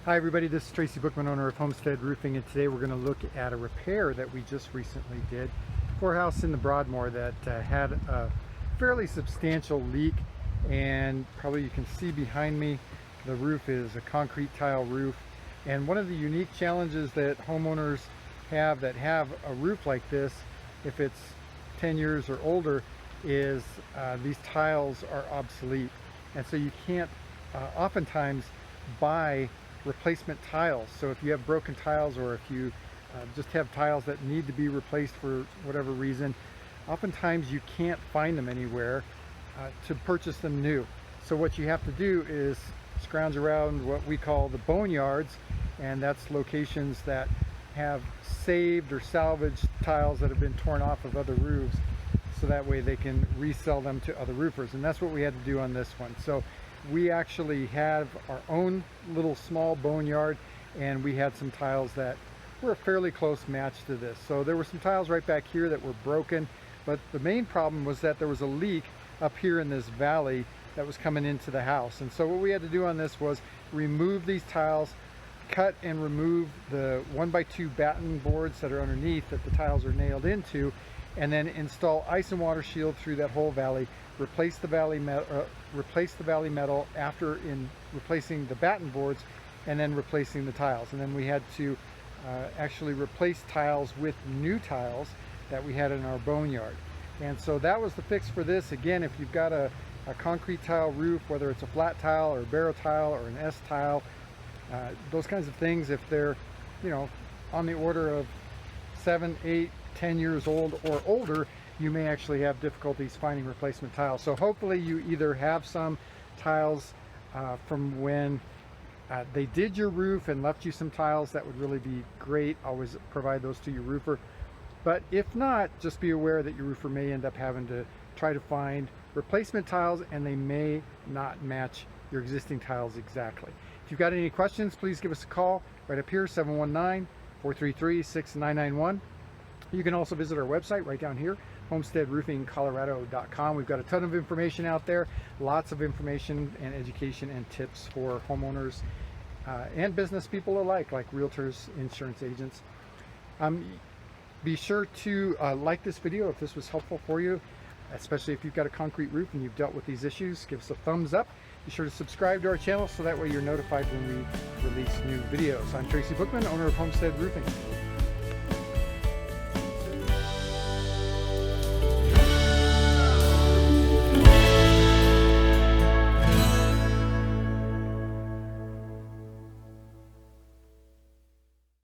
Hi everybody, this is Tracy Bookman, owner of Homestead Roofing, and today we're going to look at a repair that we just recently did for a house in the Broadmoor that had a fairly substantial leak. And probably you can see behind me, the roof is a concrete tile roof. And one of the unique challenges that homeowners have that have a roof like this, if it's 10 years or older, is these tiles are obsolete. And so you can't oftentimes buy replacement tiles. So if you have broken tiles, or if you just have tiles that need to be replaced for whatever reason, oftentimes you can't find them anywhere to purchase them new. So what you have to do is scrounge around what we call the boneyards, and that's locations that have saved or salvaged tiles that have been torn off of other roofs, so that way they can resell them to other roofers. And that's what we had to do on this one. So we actually have our own little small boneyard, and we had some tiles that were a fairly close match to this. So there were some tiles right back here that were broken, but the main problem was that there was a leak up here in this valley that was coming into the house. And so what we had to do on this was remove these tiles, cut and remove the 1x2 batten boards that are underneath that the tiles are nailed into, and then install ice and water shield through that whole valley, replace the valley metal after in replacing the batten boards, and then replacing the tiles. And then we had to actually replace tiles with new tiles that we had in our boneyard. And so that was the fix for this. Again, if you've got a concrete tile roof, whether it's a flat tile or a barrow tile or an S tile, those kinds of things, if they're, you know, on the order of 7, 8, 10 years old or older, you may actually have difficulties finding replacement tiles. So hopefully you either have some tiles from when they did your roof and left you some tiles. That would really be great. Always provide those to your roofer. But if not, just be aware that your roofer may end up having to try to find replacement tiles, and they may not match your existing tiles exactly. If you've got any questions, please give us a call right up here, 719-433-6991. You can also visit our website right down here, homesteadroofingcolorado.com. We've got a ton of information out there, lots of information and education and tips for homeowners and business people alike, like realtors, insurance agents. Be sure to like this video if this was helpful for you, especially if you've got a concrete roof and you've dealt with these issues. Give us a thumbs up. Be sure to subscribe to our channel so that way you're notified when we release new videos. I'm Tracy Bookman, owner of Homestead Roofing.